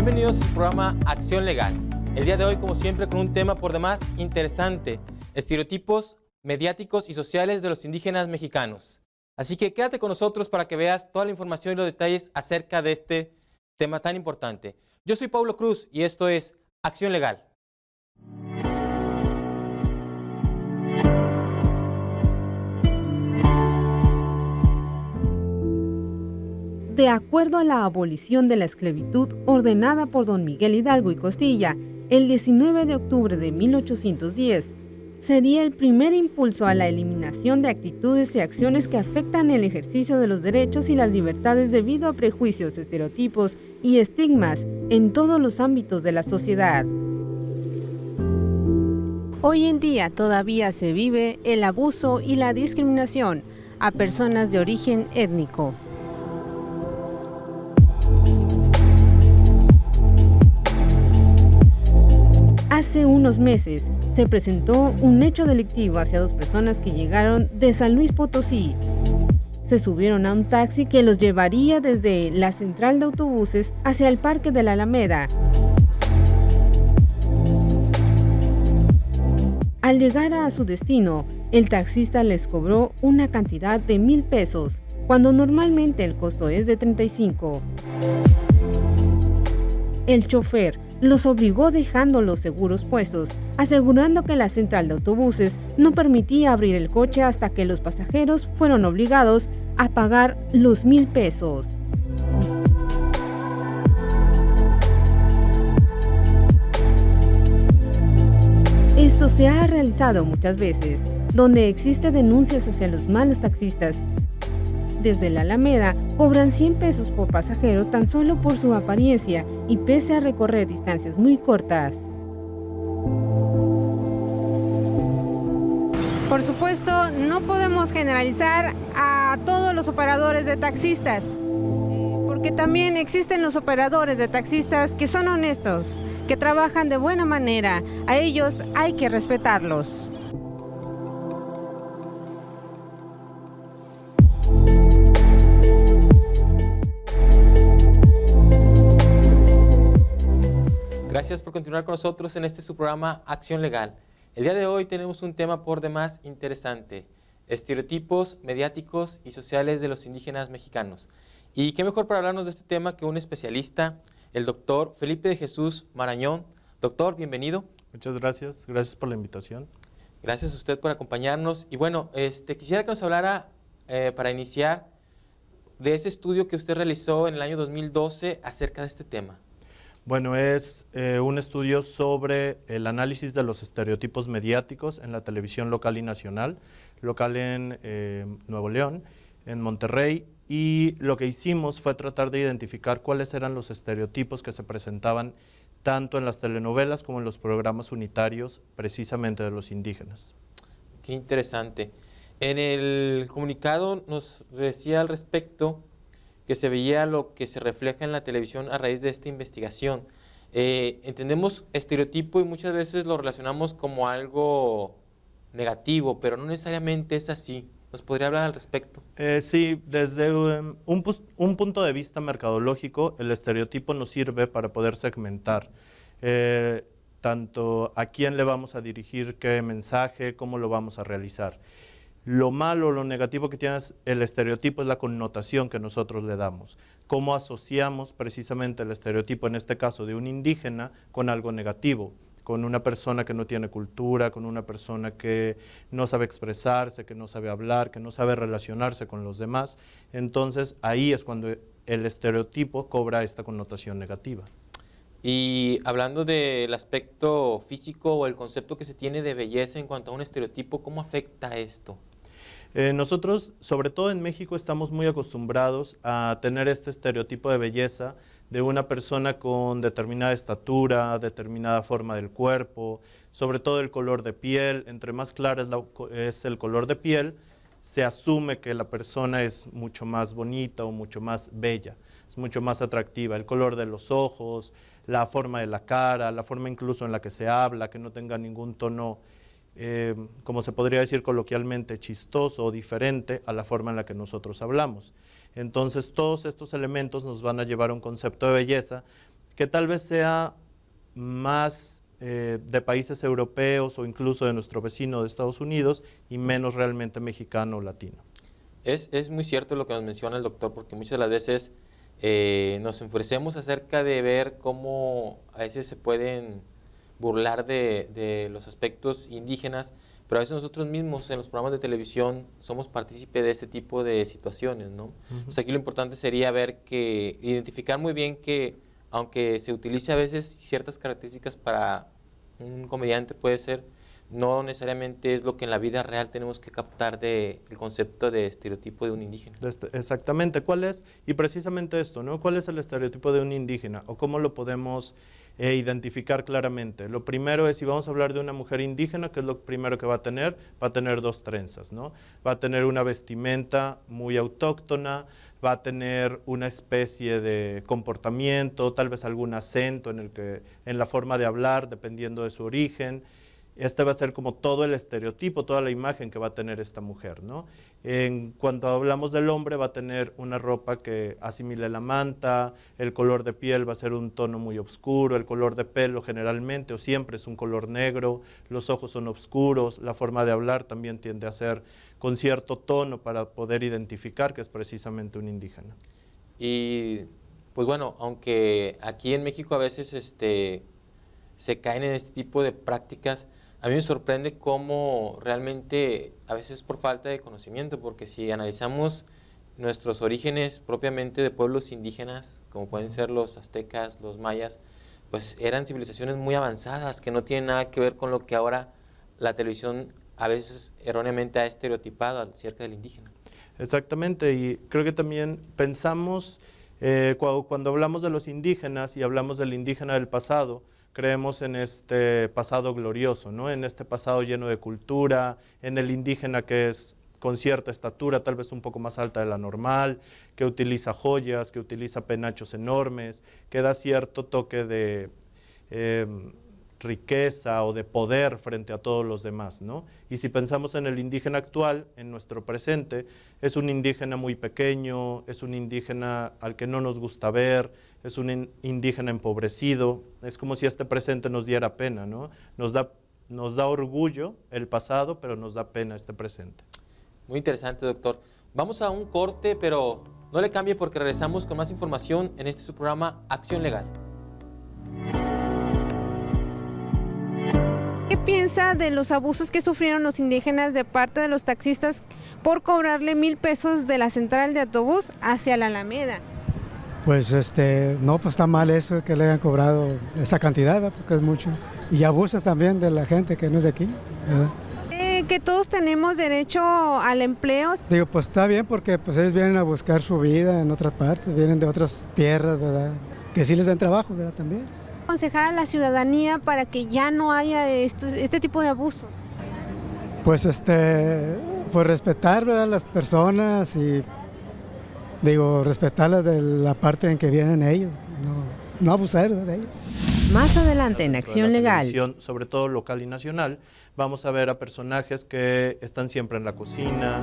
Bienvenidos al programa Acción Legal. El día de hoy, como siempre, con un tema por demás interesante: estereotipos mediáticos y sociales de los indígenas mexicanos. Así que quédate con nosotros para que veas toda la información y los detalles acerca de este tema tan importante. Yo soy Paulo Cruz y esto es Acción Legal. De acuerdo a la abolición de la esclavitud ordenada por don Miguel Hidalgo y Costilla, el 19 de octubre de 1810, sería el primer impulso a la eliminación de actitudes y acciones que afectan el ejercicio de los derechos y las libertades debido a prejuicios, estereotipos y estigmas en todos los ámbitos de la sociedad. Hoy en día todavía se vive el abuso y la discriminación a personas de origen étnico. Hace unos meses se presentó un hecho delictivo hacia dos personas que llegaron de San Luis Potosí. Se subieron a un taxi que los llevaría desde la central de autobuses hacia el Parque de la Alameda. Al llegar a su destino, el taxista les cobró una cantidad de 1,000 pesos, cuando normalmente el costo es de 35. El chofer los obligó dejando los seguros puestos, asegurando que la central de autobuses no permitía abrir el coche hasta que los pasajeros fueron obligados a pagar los 1,000 pesos. Esto se ha realizado muchas veces, donde existe denuncias hacia los malos taxistas. Desde la Alameda cobran 100 pesos por pasajero tan solo por su apariencia y pese a recorrer distancias muy cortas. Por supuesto, no podemos generalizar a todos los operadores de taxistas, porque también existen los operadores de taxistas que son honestos, que trabajan de buena manera. A ellos hay que respetarlos. Gracias por continuar con nosotros en este su programa Acción Legal. El día de hoy tenemos un tema por demás interesante: estereotipos mediáticos y sociales de los indígenas mexicanos. Y qué mejor para hablarnos de este tema que un especialista, el doctor Felipe de Jesús Marañón. Doctor, bienvenido. Muchas gracias, gracias por la invitación. Gracias a usted por acompañarnos. Y bueno, quisiera que nos hablara, para iniciar, de ese estudio que usted realizó en el año 2012 acerca de este tema. Bueno, es un estudio sobre el análisis de los estereotipos mediáticos en la televisión local y nacional, local en Nuevo León, en Monterrey, y lo que hicimos fue tratar de identificar cuáles eran los estereotipos que se presentaban tanto en las telenovelas como en los programas unitarios precisamente de los indígenas. Qué interesante. En el comunicado nos decía al respecto que se veía lo que se refleja en la televisión a raíz de esta investigación. Entendemos estereotipo y muchas veces lo relacionamos como algo negativo, pero no necesariamente es así. ¿Nos podría hablar al respecto? Sí, desde un punto de vista mercadológico, el estereotipo nos sirve para poder segmentar tanto a quién le vamos a dirigir qué mensaje, cómo lo vamos a realizar. Lo malo, lo negativo que tiene el estereotipo es la connotación que nosotros le damos. Cómo asociamos precisamente el estereotipo, en este caso de un indígena, con algo negativo, con una persona que no tiene cultura, con una persona que no sabe expresarse, que no sabe hablar, que no sabe relacionarse con los demás. Entonces ahí es cuando el estereotipo cobra esta connotación negativa. Y hablando del aspecto físico o el concepto que se tiene de belleza en cuanto a un estereotipo, ¿cómo afecta esto? Nosotros, sobre todo en México, estamos muy acostumbrados a tener este estereotipo de belleza de una persona con determinada estatura, determinada forma del cuerpo, sobre todo el color de piel. Entre más clara es el color de piel, se asume que la persona es mucho más bonita o mucho más bella, es mucho más atractiva. El color de los ojos, la forma de la cara, la forma incluso en la que se habla, que no tenga ningún tono como se podría decir coloquialmente, chistoso o diferente a la forma en la que nosotros hablamos. Entonces todos estos elementos nos van a llevar a un concepto de belleza que tal vez sea más de países europeos o incluso de nuestro vecino de Estados Unidos y menos realmente mexicano o latino. Es muy cierto lo que nos menciona el doctor, porque muchas de las veces nos enfurecemos acerca de ver cómo a veces se pueden burlar de los aspectos indígenas, pero a veces nosotros mismos en los programas de televisión somos partícipes de ese tipo de situaciones, ¿no? O sea, aquí lo importante sería identificar muy bien que aunque se utilice a veces ciertas características para un comediante puede ser, no necesariamente es lo que en la vida real tenemos que captar del concepto de estereotipo de un indígena. Exactamente, ¿cuál es? Y precisamente esto, ¿no? ¿Cuál es el estereotipo de un indígena o cómo lo podemos identificar claramente? Lo primero es, si vamos a hablar de una mujer indígena, ¿qué es lo primero que va a tener? Va a tener dos trenzas, ¿no? Va a tener una vestimenta muy autóctona, va a tener una especie de comportamiento, tal vez algún acento en la forma de hablar, dependiendo de su origen. Este va a ser como todo el estereotipo, toda la imagen que va a tener esta mujer, ¿no? En cuanto hablamos del hombre, va a tener una ropa que asimile la manta, el color de piel va a ser un tono muy oscuro, el color de pelo generalmente o siempre es un color negro, los ojos son oscuros, la forma de hablar también tiende a ser con cierto tono para poder identificar que es precisamente un indígena. Y pues bueno, aunque aquí en México a veces se caen en este tipo de prácticas, a mí me sorprende cómo realmente a veces por falta de conocimiento, porque si analizamos nuestros orígenes propiamente de pueblos indígenas, como pueden ser los aztecas, los mayas, pues eran civilizaciones muy avanzadas que no tienen nada que ver con lo que ahora la televisión a veces erróneamente ha estereotipado acerca del indígena. Exactamente, y creo que también pensamos, cuando hablamos de los indígenas y hablamos del indígena del pasado, creemos en este pasado glorioso, ¿no? En este pasado lleno de cultura, en el indígena que es con cierta estatura, tal vez un poco más alta de la normal, que utiliza joyas, que utiliza penachos enormes, que da cierto toque de riqueza o de poder frente a todos los demás, ¿no? Y si pensamos en el indígena actual, en nuestro presente, es un indígena muy pequeño, es un indígena al que no nos gusta ver, es un indígena empobrecido, es como si este presente nos diera pena, ¿no? Nos da orgullo el pasado, pero nos da pena este presente. Muy interesante, doctor. Vamos a un corte, pero no le cambie porque regresamos con más información en este su programa Acción Legal. ¿Qué piensa de los abusos que sufrieron los indígenas de parte de los taxistas por cobrarle 1,000 pesos de la central de autobús hacia la Alameda? Pues no, pues está mal eso que le hayan cobrado esa cantidad, ¿verdad? Porque es mucho. Y abusa también de la gente que no es de aquí, ¿verdad? Que todos tenemos derecho al empleo. Digo, pues está bien porque pues ellos vienen a buscar su vida en otra parte, vienen de otras tierras, ¿verdad? Que sí les dan trabajo, ¿verdad? También. Aconsejar a la ciudadanía para que ya no haya este tipo de abusos. Pues pues respetar, ¿verdad? Las personas y digo, respetarlas de la parte en que vienen ellos, no abusar, ¿verdad? De ellos. Más adelante en Acción Legal, sobre todo local y nacional, vamos a ver a personajes que están siempre en la cocina,